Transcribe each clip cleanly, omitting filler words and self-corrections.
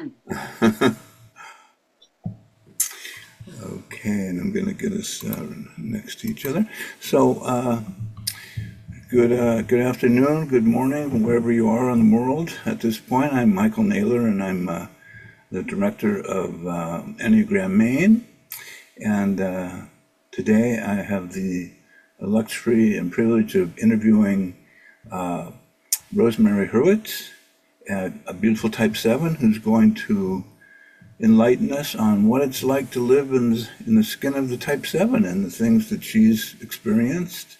on. Okay, and I'm going to get us next to each other. So, good afternoon, good morning, wherever you are in the world. At this point, I'm Michael Naylor, and I'm the director of Enneagram Maine. And today, I have the luxury and privilege of interviewing Rosemary Hurwitz, a beautiful Type 7, who's going to enlighten us on what it's like to live in the skin of the Type 7 and the things that she's experienced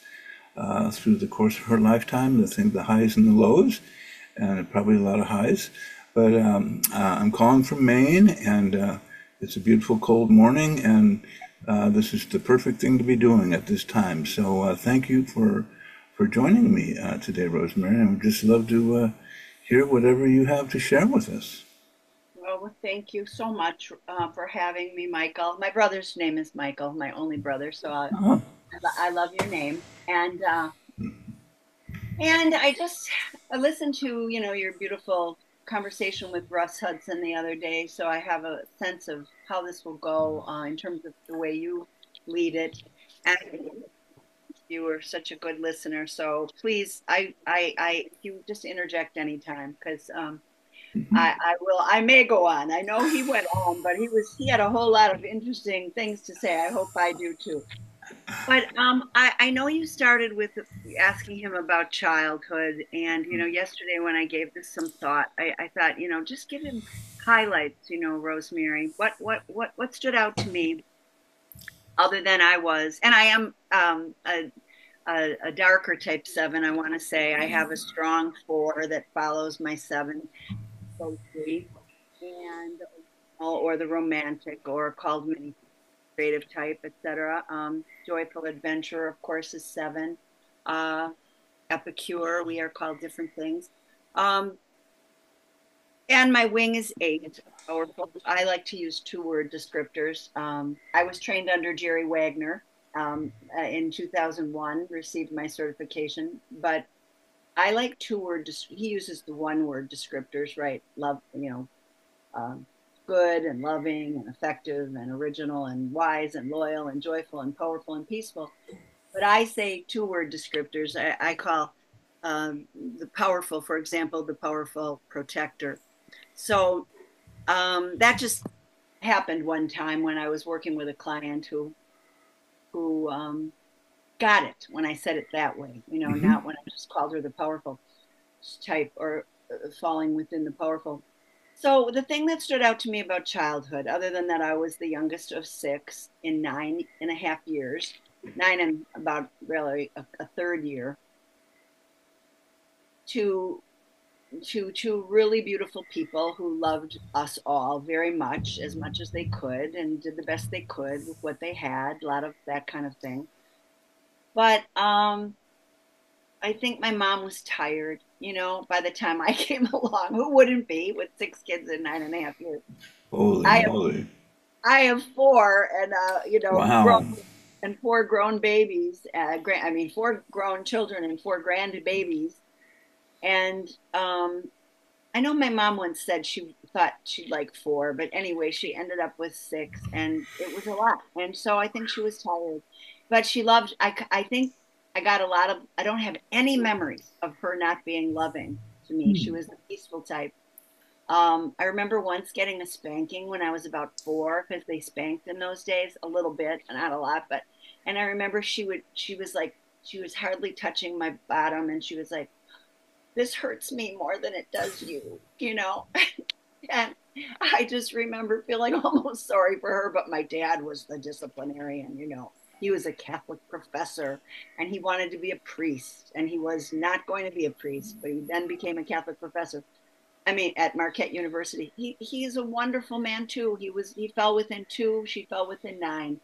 through the course of her lifetime, the highs and the lows, and probably a lot of highs. But I'm calling from Maine, and it's a beautiful cold morning, and this is the perfect thing to be doing at this time. So thank you for joining me today, Rosemary. I would just love to hear whatever you have to share with us. Well, thank you so much for having me, Michael. My brother's name is Michael, my only brother, so Oh, I love your name. And I listened to your beautiful conversation with Russ Hudson the other day, so I have a sense of how this will go in terms of the way you lead it. And you were such a good listener, so please, you just interject anytime because I will. I may go on. I know he went on, but he had a whole lot of interesting things to say. I hope I do too. But I know you started with asking him about childhood, and yesterday when I gave this some thought, I thought just give him highlights. Rosemary, what stood out to me other than I was, and I am a darker type 7. I want to say I have a strong 4 that follows my 7 closely, and or the romantic, or called many creative type, etc. Joyful adventure, of course, is 7. Uh, Epicure, we are called different things. Um, and my wing is 8. Powerful. I like to use 2-word descriptors. I was trained under Jerry Wagner in 2001, received my certification, but I like 2-word. He uses the 1-word descriptors, right? Love, um, good and loving and effective and original and wise and loyal and joyful and powerful and peaceful. But I say 2-word descriptors. I call the powerful, for example, the powerful protector. So that just happened one time when I was working with a client who got it when I said it that way. hmm Not when I just called her the powerful type, or falling within the powerful. So the thing that stood out to me about childhood, other than that I was the youngest of 6 in 9.5 years, 9 and about really a third year, to to really beautiful people who loved us all very much as they could, and did the best they could with what they had, a lot of that kind of thing. But I think my mom was tired, by the time I came along. Who wouldn't be with 6 kids in 9.5 years? Holy I moly. I have 4, and grown Wow. and 4 grown babies. I mean, 4 grown children and 4 grandbabies. And I know my mom once said she thought she'd like 4, but anyway, she ended up with 6, and it was a lot. And so I think she was tired, but she loved. I think I got a lot of. I don't have any memories of her not being loving to me. She was the peaceful type. I remember once getting a spanking when I was about 4, because they spanked in those days a little bit, not a lot, but. And I remember she was hardly touching my bottom, and she was like, "This hurts me more than it does you." And I just remember feeling almost sorry for her, but my dad was the disciplinarian. He was a Catholic professor, and he wanted to be a priest, and he was not going to be a priest, but he then became a Catholic professor. I mean, at Marquette University. He's a wonderful man too. He fell within 2. She fell within 9.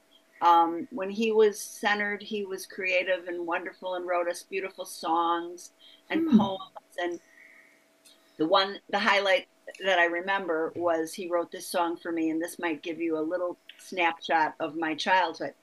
When he was centered, he was creative and wonderful, and wrote us beautiful songs and poems. And the highlight that I remember was he wrote this song for me, and this might give you a little snapshot of my childhood.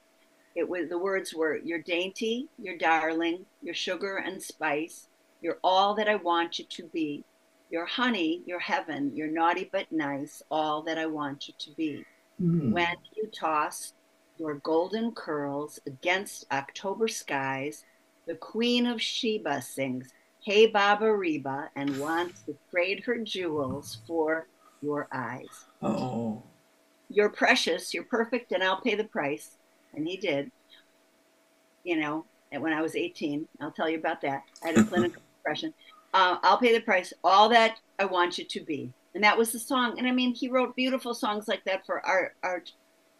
The words were, "You're dainty, you're darling, you're sugar and spice, you're all that I want you to be. You're honey, you're heaven, you're naughty but nice, all that I want you to be. When Mm. you toss your golden curls against October skies, the Queen of Sheba sings, Hey Baba Reba, and wants to trade her jewels for your eyes. Oh. You're precious, you're perfect, and I'll pay the price. And he did, you know, and when I was 18, I'll tell you about that. I had a clinical depression. I'll pay the price, all that I want you to be. And that was the song. And I mean, he wrote beautiful songs like that for our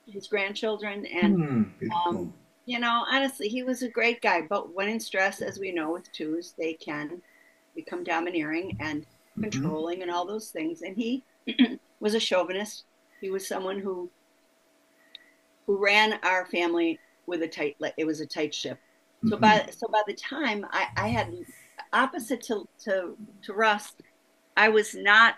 his grandchildren. And, Hmm. um, Beautiful. honestly, he was a great guy. But when in stress, as we know with twos, they can become domineering and Hmm. controlling and all those things. And he was a chauvinist. He was someone who ran our family with a tight, it was a tight ship. So Hmm. by the time I had, opposite to Russ, I was not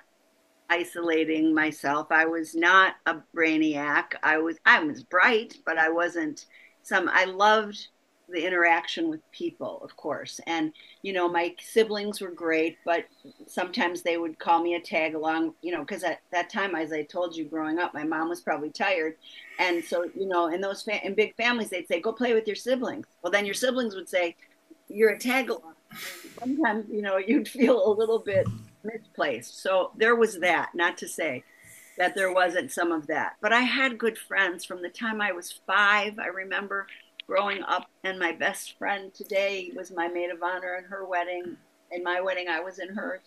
isolating myself. I was not a brainiac. I was bright, but I wasn't I loved the interaction with people, of course. And my siblings were great, but sometimes they would call me a tag along, because at that time, as I told you, growing up, my mom was probably tired. And so, in in big families, they'd say, go play with your siblings. Well, then your siblings would say, you're a tag along. Sometimes, you'd feel a little bit misplaced. So there was that, not to say that there wasn't some of that. But I had good friends from the time I was 5. I remember growing up, and my best friend today was my maid of honor in her wedding. In my wedding, I was in hers.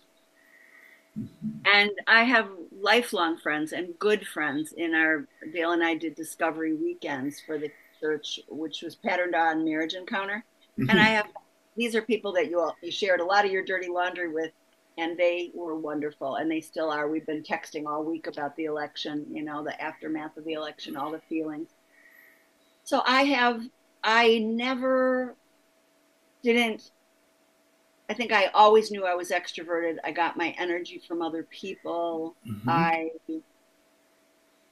And I have lifelong friends and good friends in our, Dale and I did discovery weekends for the church, which was patterned on Marriage Encounter. And Hmm. I have, these are people that you shared a lot of your dirty laundry with, and they were wonderful, and they still are. We've been texting all week about the election, the aftermath of the election, all the feelings. So I never didn't, I think I always knew I was extroverted. I got my energy from other people. Hmm.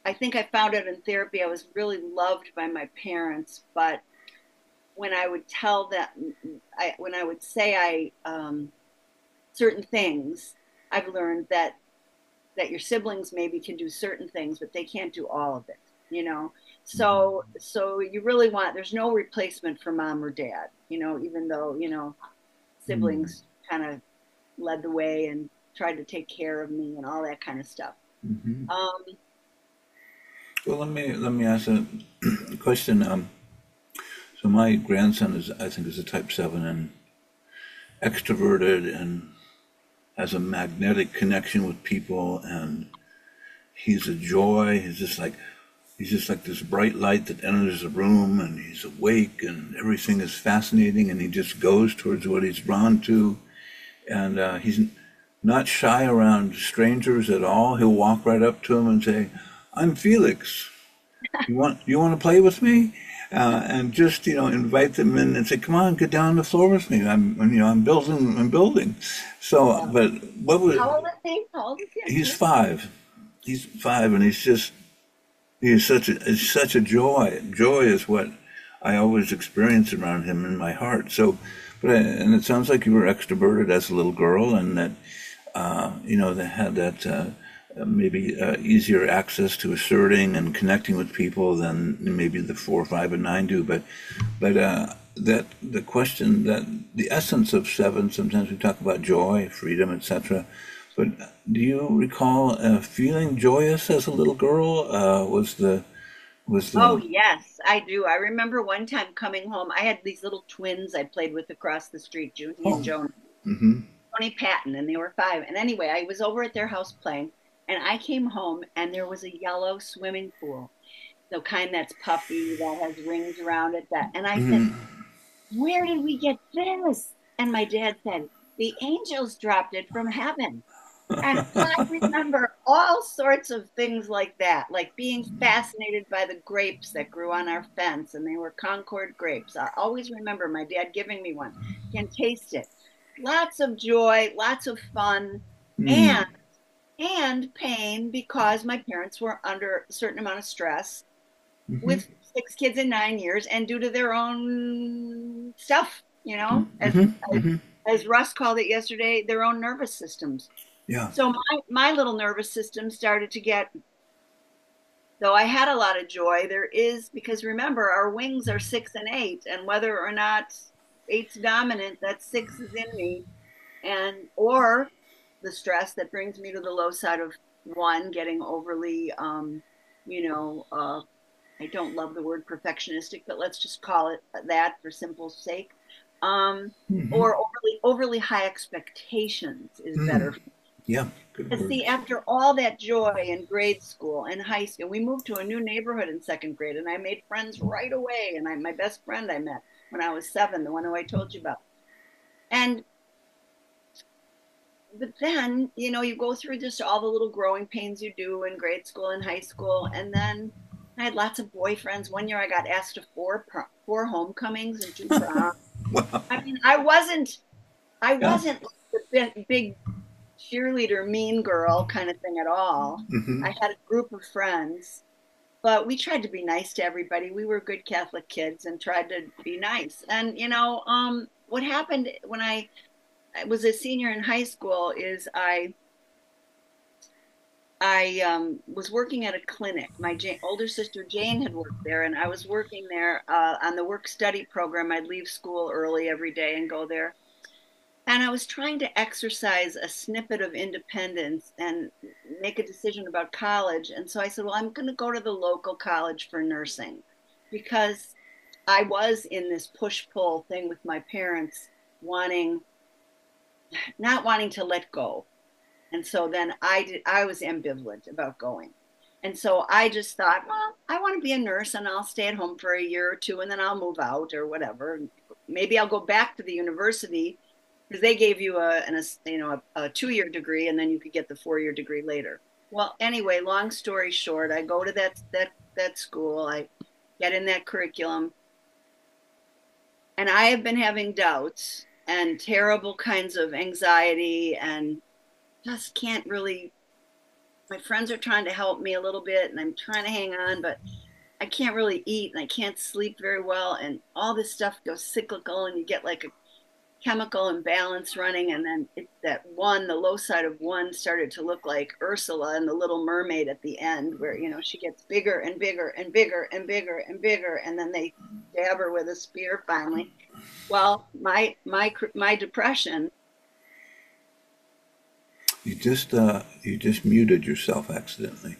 I think I found out in therapy I was really loved by my parents, but when I would tell that, when I would say certain things, I've learned that your siblings maybe can do certain things, but they can't do all of it. You know, so you really want. There's no replacement for mom or dad. Even though siblings kind of led the way and tried to take care of me and all that kind of stuff. Hmm. Um, Well, let me ask a question. So my grandson is, I think, is a type 7 and extroverted and has a magnetic connection with people, and he's a joy. He's just like this bright light that enters a room, and he's awake, and everything is fascinating, and he just goes towards what he's drawn to, and he's not shy around strangers at all. He'll walk right up to them and say, "I'm Felix. You want to play with me?" And just invite them in and say, "Come on, get down on the floor with me. I'm building." So, yeah. but what How would old is he? How old is he? I'm he's sorry. 5. He's 5, and he's such a joy. Joy is what I always experience around him in my heart. So, and it sounds like you were extroverted as a little girl, and that they had that maybe easier access to asserting and connecting with people than maybe the 4, 5, and 9 do. But that the question that the essence of 7. Sometimes we talk about joy, freedom, etc. But do you recall feeling joyous as a little girl? Was the Oh, yes, I do. I remember one time coming home. I had these little twins I played with across the street, Junie and oh. Joan, Mm-hmm. Tony Patton, and they were 5. And anyway, I was over at their house playing, and I came home, and there was a yellow swimming pool, the kind that's puffy, that has rings around it. And I said, where did we get this? And my dad said, the angels dropped it from heaven. And I remember all sorts of things like that, like being fascinated by the grapes that grew on our fence, and they were Concord grapes. I always remember my dad giving me one. Can taste it. Lots of joy, lots of fun, Mm. and pain, because my parents were under a certain amount of stress Mm-hmm. with 6 kids in 9 years, and due to their own stuff, as Mm-hmm. Mm-hmm. as Russ called it yesterday, their own nervous systems. Yeah. So my little nervous system started to get, though I had a lot of joy, there is, because remember, our wings are 6 and 8, and whether or not eight's dominant, that six is in me, and or the stress that brings me to the low side of one, getting overly, you know, I don't love the word perfectionistic, but let's just call it that for simple sake. Um, Hmm. or overly high expectations is better. Yeah. Good And see, words. after all that joy in grade school and high school, we moved to a new neighborhood in second grade, and I made friends right away. And my best friend I met when I was 7, the one who I told you about. And but then, you go through just all the little growing pains you do in grade school and high school, and then I had lots of boyfriends. One year, I got asked to four homecomings and 2 proms. Wow. I mean, I Yeah. wasn't the big cheerleader, mean girl kind of thing at all. Hmm. I had a group of friends, but we tried to be nice to everybody. We were good Catholic kids and tried to be nice. And what happened when I was a senior in high school is I was working at a clinic. My older sister Jane had worked there, and I was working there on the work study program. I'd leave school early every day and go there. And I was trying to exercise a snippet of independence and make a decision about college. And so I said, well, I'm going to go to the local college for nursing because I was in this push pull thing with my parents, wanting, not wanting to let go. And so then I was ambivalent about going. And so I just thought, well, I want to be a nurse and I'll stay at home for a year or two and then I'll move out or whatever. Maybe I'll go back to the university because they gave you a 2 year degree and then you could get the 4 year degree later. Well, anyway, long story short, I go to that school, I get in that curriculum, and I have been having doubts and terrible kinds of anxiety and just can't really. My friends are trying to help me a little bit and I'm trying to hang on, but I can't really eat and I can't sleep very well. And all this stuff goes cyclical and you get like a chemical imbalance running. And then the low side of one started to look like Ursula and the Little Mermaid at the end, where, she gets bigger and bigger and bigger and bigger and bigger. And then they stab her with a spear finally. Well, my depression. You just muted yourself accidentally.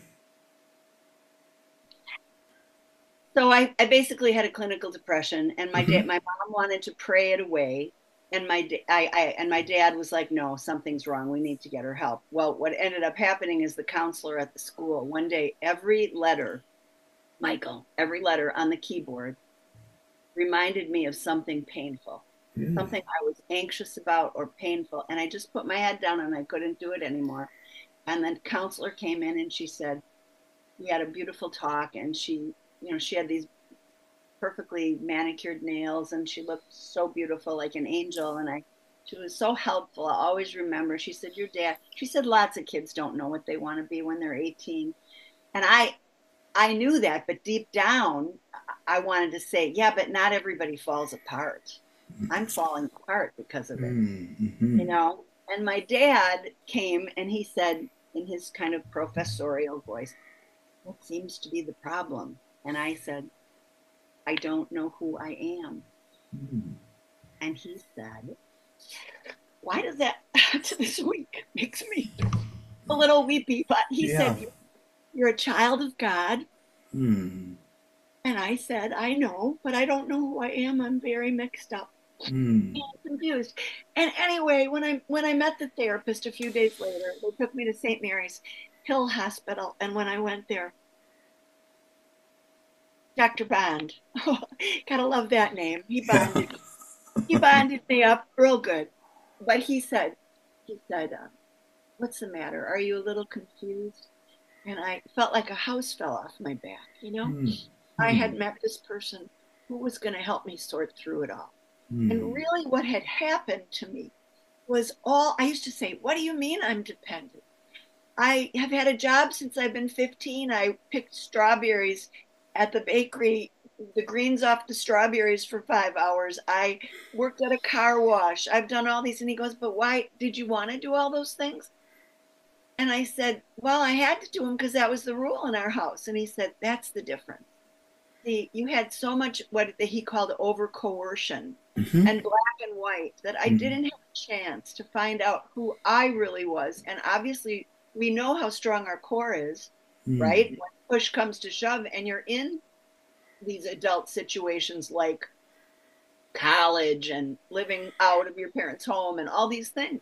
So I basically had a clinical depression, and Hmm. my mom wanted to pray it away, and my dad was like, "No, something's wrong. We need to get her help." Well, what ended up happening is the counselor at the school one day, every letter on the keyboard reminded me of something painful, Really? something I was anxious about or painful, and I just put my head down and I couldn't do it anymore. And then the counselor came in and she said, "We had a beautiful talk," and she had these perfectly manicured nails and she looked so beautiful like an angel, and I she was so helpful. I always remember she said, "Your dad," she said, "lots of kids don't know what they want to be when they're 18." And I knew that, but deep down I wanted to say, yeah, but not everybody falls apart. I'm falling apart because of it, Mm-hmm. you know. And my dad came and he said in his kind of professorial voice, "What seems to be the problem?" And I said, "I don't know who I am." And he said, "Why does that to this week makes me a little weepy?" But he Yeah. said, "You're a child of God." Mm. And I said, "I know, but I don't know who I am. I'm very mixed up Mm. and confused." And anyway, when I met the therapist a few days later, they took me to St. Mary's Hill Hospital. And when I went there, Dr. Bond, gotta love that name. Yeah. He bonded me up real good. But he said, "What's the matter? Are you a little confused?" And I felt like a house fell off my back. Mm. I Mm. had met this person who was going to help me sort through it all. And Mm. really, what had happened to me was all I used to say, "What do you mean I'm dependent? I have had a job since I've been 15. I picked strawberries at the bakery, the greens off the strawberries for 5 hours. I worked at a car wash. I've done all these." And he goes, "But why did you want to do all those things?" And I said, well, I had to do them because that was the rule in our house. And he said, that's the difference. See, you had so much what he called over coercion Hmm. and black and white that I didn't have a chance to find out who I really was. And obviously, we know how strong our core is, right? Mm. When push comes to shove, and you're in these adult situations like college and living out of your parents' home and all these things.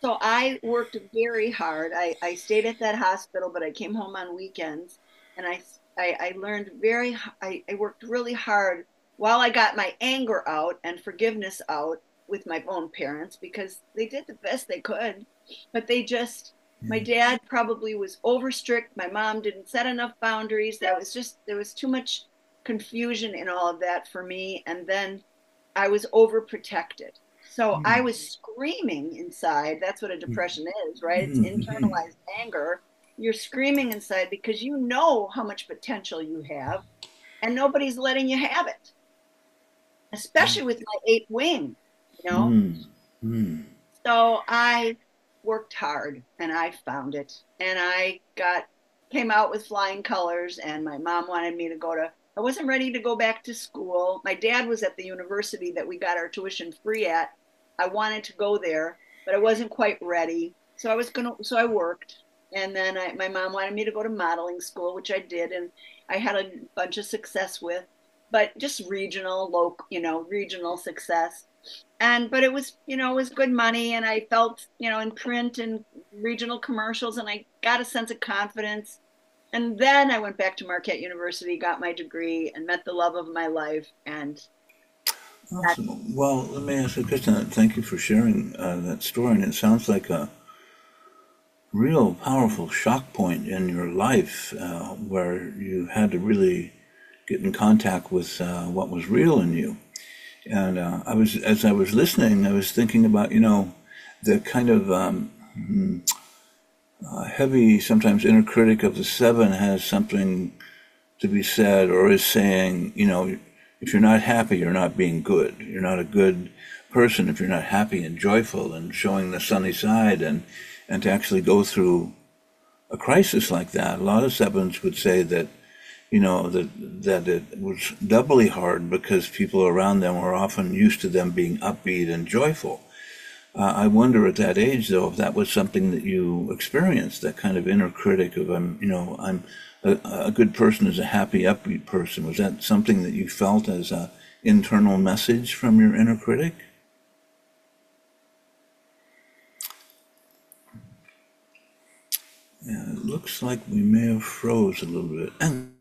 So I worked very hard. I stayed at that hospital, but I came home on weekends, and I learned I worked really hard while I got my anger out and forgiveness out with my own parents because they did the best they could, but my dad probably was over strict. My mom didn't set enough boundaries. There was too much confusion in all of that for me. And then I was overprotected. So I was screaming inside. That's what a depression is, right? It's Mm. internalized anger. You're screaming inside because you know how much potential you have, and nobody's letting you have it, especially with my eighth wing, you know? Mm. Mm. So I worked hard and I found it. And came out with flying colors, and my mom wanted me to I wasn't ready to go back to school. My dad was at the university that we got our tuition free at. I wanted to go there, but I wasn't quite ready. So I worked. And then my mom wanted me to go to modeling school, which I did. And I had a bunch of success with, but just regional success. But it was, it was good money, and I felt, in print and regional commercials, and I got a sense of confidence. And then I went back to Marquette University, got my degree, and met the love of my life. And that, Awesome. Well, let me ask you, Kristen, thank you for sharing that story. And it sounds like a real powerful shock point in your life where you had to really get in contact with what was real in you. And as I was listening, I was thinking about, the kind of heavy, sometimes inner critic of the seven has something to be said or is saying, if you're not happy, you're not being good. You're not a good person if you're not happy and joyful and showing the sunny side and to actually go through a crisis like that. A lot of sevens would say that, that it was doubly hard because people around them were often used to them being upbeat and joyful. I wonder at that age, though, if that was something that you experienced, that kind of inner critic of, I'm a good person is a happy, upbeat person. Was that something that you felt as a internal message from your inner critic? Yeah, it looks like we may have froze a little bit. And